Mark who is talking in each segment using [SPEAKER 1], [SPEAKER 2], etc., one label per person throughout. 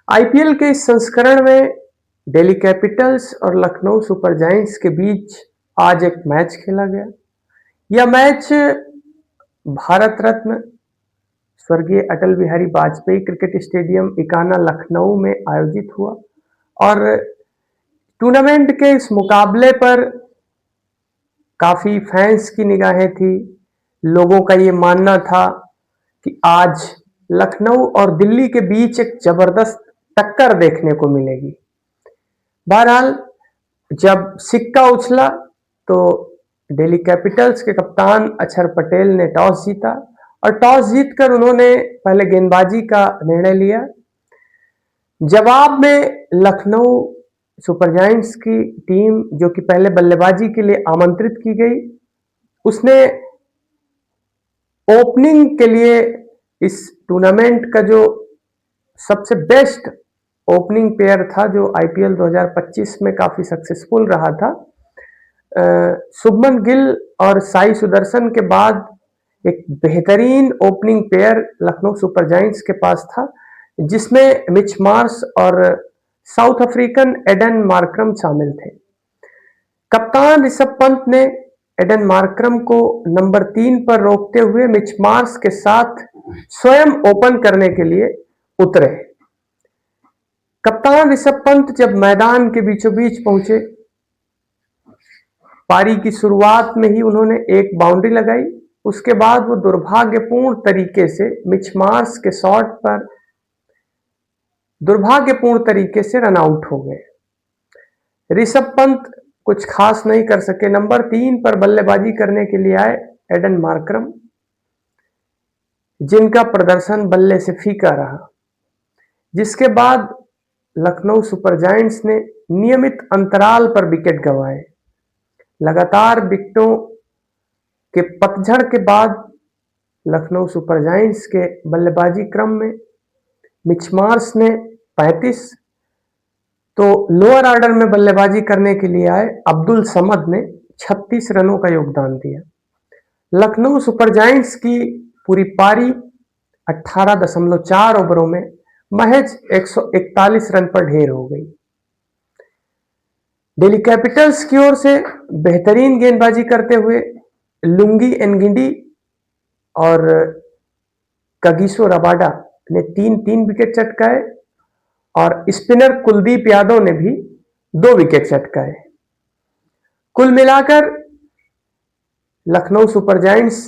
[SPEAKER 1] IPL के इस संस्करण में दिल्ली कैपिटल्स और लखनऊ सुपर जायंट्स के बीच आज एक मैच खेला गया। यह मैच भारत रत्न स्वर्गीय अटल बिहारी वाजपेयी क्रिकेट स्टेडियम इकाना लखनऊ में आयोजित हुआ और टूर्नामेंट के इस मुकाबले पर काफी फैंस की निगाहें थी। लोगों का ये मानना था कि आज लखनऊ और दिल्ली के बीच एक जबरदस्त टक्कर देखने को मिलेगी। बहरहाल जब सिक्का उछला तो दिल्ली कैपिटल्स के कप्तान अक्षर पटेल ने टॉस जीता और टॉस जीतकर उन्होंने पहले गेंदबाजी का निर्णय लिया। जवाब में लखनऊ सुपर जायंट्स की टीम, जो कि पहले बल्लेबाजी के लिए आमंत्रित की गई, उसने ओपनिंग के लिए इस टूर्नामेंट का जो सबसे बेस्ट ओपनिंग पेयर था, जो आईपीएल 2025 में काफी सक्सेसफुल रहा था, शुभमन गिल और साई सुदर्शन के बाद एक बेहतरीन opening pair Lucknow super giants के पास था, जिसमें मिच मार्श और साउथ अफ्रीकन एडन मार्क्रम शामिल थे। कप्तान ऋषभ पंत ने एडन मार्क्रम को नंबर 3 पर रोकते हुए मिच मार्श के साथ स्वयं ओपन करने के लिए उतरे। कप्तान ऋषभ पंत जब मैदान के बीचों बीच पहुंचे, पारी की शुरुआत में ही उन्होंने एक बाउंड्री लगाई। उसके बाद वो दुर्भाग्यपूर्ण तरीके से मिच मार्श के शॉट पर दुर्भाग्यपूर्ण तरीके से रन आउट हो गए। ऋषभ पंत कुछ खास नहीं कर सके। नंबर 3 पर बल्लेबाजी करने के लिए आए एडन मार्क्रम, जिनका प्रदर्शन बल्ले से फीका रहा, जिसके बाद लखनऊ सुपर जायंट्स ने नियमित अंतराल पर विकेट गंवाए। लगातार विकेटों के पतझड़ के बाद लखनऊ सुपर जायंट्स के बल्लेबाजी क्रम में मिच मार्श ने 35, तो लोअर ऑर्डर में बल्लेबाजी करने के लिए आए अब्दुल समद ने 36 रनों का योगदान दिया। लखनऊ सुपर जायंट्स की पूरी पारी 18.4 ओवरों में महज 141 रन पर ढेर हो गई। दिल्ली कैपिटल्स की ओर से बेहतरीन गेंदबाजी करते हुए लुंगी एनगिडी और कगिसो रबाडा ने 3 विकेट चटकाए और स्पिनर कुलदीप यादव ने भी 2 विकेट चटकाए। कुल मिलाकर लखनऊ सुपर जायंट्स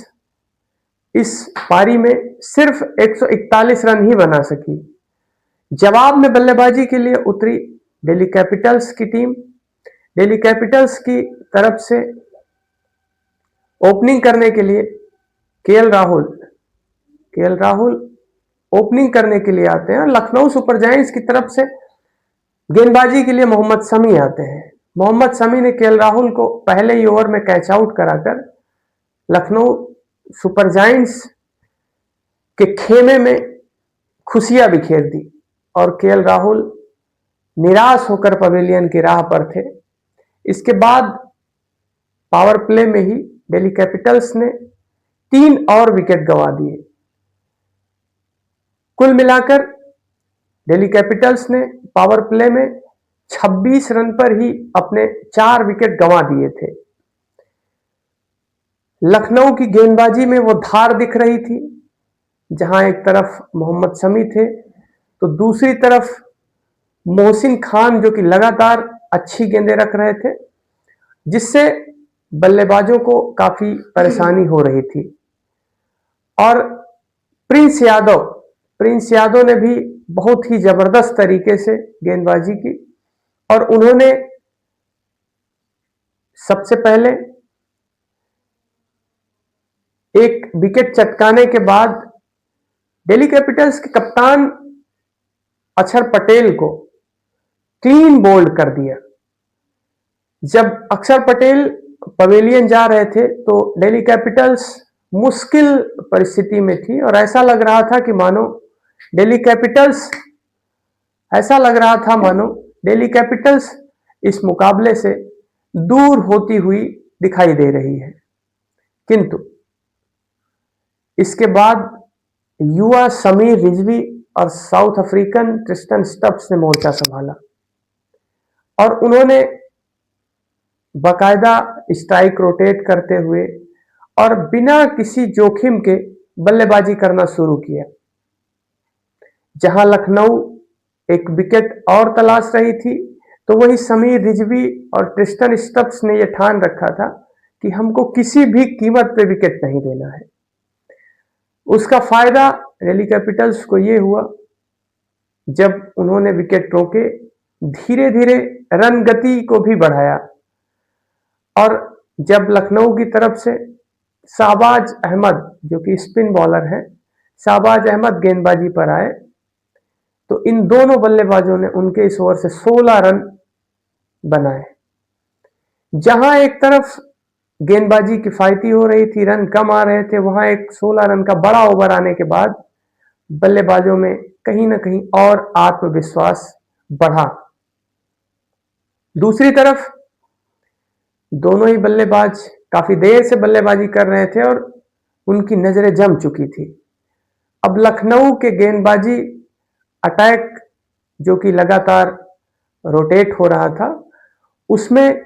[SPEAKER 1] इस पारी में सिर्फ 141 रन ही बना सकी। जवाब में बल्लेबाजी के लिए उतरी दिल्ली कैपिटल्स की टीम। दिल्ली कैपिटल्स की तरफ से ओपनिंग करने के लिए केएल राहुल ओपनिंग करने के लिए आते हैं और लखनऊ सुपर जायंट्स की तरफ से गेंदबाजी के लिए मोहम्मद शमी आते हैं। मोहम्मद शमी ने केएल राहुल को पहले ही ओवर में कैच आउट कराकर लखनऊ सुपर जायंट्स के खेमे में खुशियां बिखेर दी और केएल राहुल निराश होकर पवेलियन की राह पर थे। इसके बाद पावर प्ले में ही दिल्ली कैपिटल्स ने 3 और विकेट गंवा दिए। कुल मिलाकर दिल्ली कैपिटल्स ने पावर प्ले में 26 रन पर ही अपने 4 विकेट गंवा दिए थे। लखनऊ की गेंदबाजी में वो धार दिख रही थी, जहां एक तरफ मोहम्मद शमी थे तो दूसरी तरफ मोहसिन खान, जो कि लगातार अच्छी गेंदें रख रहे थे, जिससे बल्लेबाजों को काफी परेशानी हो रही थी। और प्रिंस यादव ने भी बहुत ही जबरदस्त तरीके से गेंदबाजी की और उन्होंने सबसे पहले एक विकेट चटकाने के बाद दिल्ली कैपिटल्स के कप्तान अक्षर पटेल को क्लीन बोल्ड कर दिया। जब अक्षर पटेल पवेलियन जा रहे थे तो दिल्ली कैपिटल्स मुश्किल परिस्थिति में थी और ऐसा लग रहा था मानो दिल्ली कैपिटल्स इस मुकाबले से दूर होती हुई दिखाई दे रही है। किंतु इसके बाद युवा समीर रिजवी और साउथ अफ्रीकन ट्रिस्टन स्टब्स ने मोर्चा संभाला और उन्होंने बाकायदा स्ट्राइक रोटेट करते हुए और बिना किसी जोखिम के बल्लेबाजी करना शुरू किया। जहां लखनऊ एक विकेट और तलाश रही थी, तो वही समीर रिजवी और ट्रिस्टन स्टब्स ने यह ठान रखा था कि हमको किसी भी कीमत पे विकेट नहीं देना है। उसका फायदा दिल्ली कैपिटल्स को यह हुआ, जब उन्होंने विकेट रोके, धीरे धीरे रन गति को भी बढ़ाया और जब लखनऊ की तरफ से शाहबाज अहमद, जो कि स्पिन बॉलर हैं, शाहबाज अहमद गेंदबाजी पर आए, तो इन दोनों बल्लेबाजों ने उनके इस ओवर से 16 रन बनाए। जहां एक तरफ गेंदबाजी किफायती हो रही थी, रन कम आ रहे थे, वहां एक 16 रन का बड़ा ओवर आने के बाद बल्लेबाजों में कहीं ना कहीं और आत्मविश्वास बढ़ा। दूसरी तरफ दोनों ही बल्लेबाज काफी देर से बल्लेबाजी कर रहे थे और उनकी नजरें जम चुकी थी। अब लखनऊ के गेंदबाजी अटैक, जो कि लगातार रोटेट हो रहा था, उसमें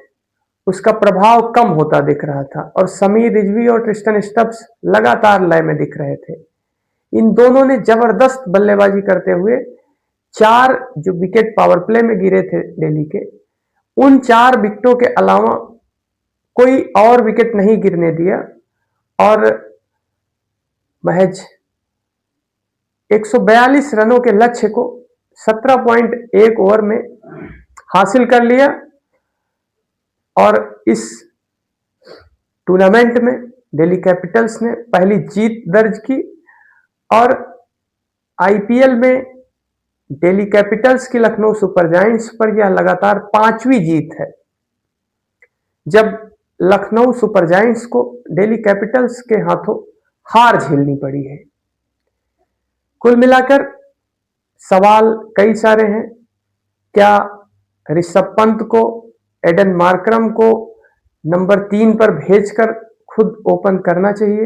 [SPEAKER 1] उसका प्रभाव कम होता दिख रहा था और समीर रिजवी और ट्रिस्टन स्टब्स लगातार लय में दिख रहे थे। इन दोनों ने जबरदस्त बल्लेबाजी करते हुए 4 जो विकेट पावर प्ले में गिरे थे दिल्ली के, उन 4 विकेटों के अलावा कोई और विकेट नहीं गिरने दिया और महज 142 रनों के लक्ष्य को 17.1 ओवर में हासिल कर लिया और इस टूर्नामेंट में दिल्ली कैपिटल्स ने पहली जीत दर्ज की और आईपीएल में दिल्ली कैपिटल्स की लखनऊ सुपर जायंट्स पर यह लगातार 5वीं जीत है, जब लखनऊ सुपर जायंट्स को दिल्ली कैपिटल्स के हाथों हार झेलनी पड़ी है। कुल मिलाकर सवाल कई सारे हैं। क्या ऋषभ पंत को, एडन मार्करम को नंबर 3 पर भेजकर खुद ओपन करना चाहिए?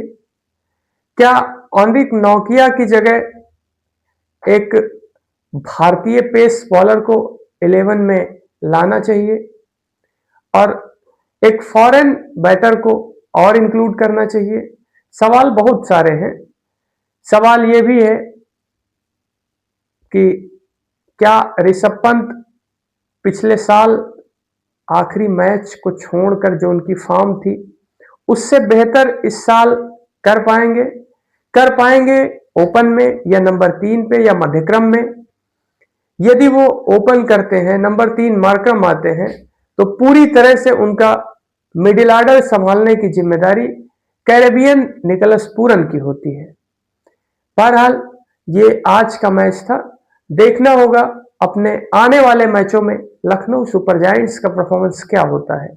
[SPEAKER 1] क्या एनरिक नोकिया की जगह एक भारतीय पेस बॉलर को 11 में लाना चाहिए और एक फॉरेन बैटर को और इंक्लूड करना चाहिए? सवाल बहुत सारे हैं। सवाल यह भी है कि क्या ऋषभ पंत पिछले साल आखिरी मैच को छोड़कर जो उनकी फॉर्म थी, उससे बेहतर इस साल कर पाएंगे ओपन में या नंबर 3 पे या मध्यक्रम में? यदि वो ओपन करते हैं, नंबर 3 मार्करम आते हैं, तो पूरी तरह से उनका मिडिल ऑर्डर संभालने की जिम्मेदारी कैरेबियन निकोलस पूरन की होती है। बहरहाल ये आज का मैच था। देखना होगा अपने आने वाले मैचों में लखनऊ सुपर जायंट्स का परफॉर्मेंस क्या होता है।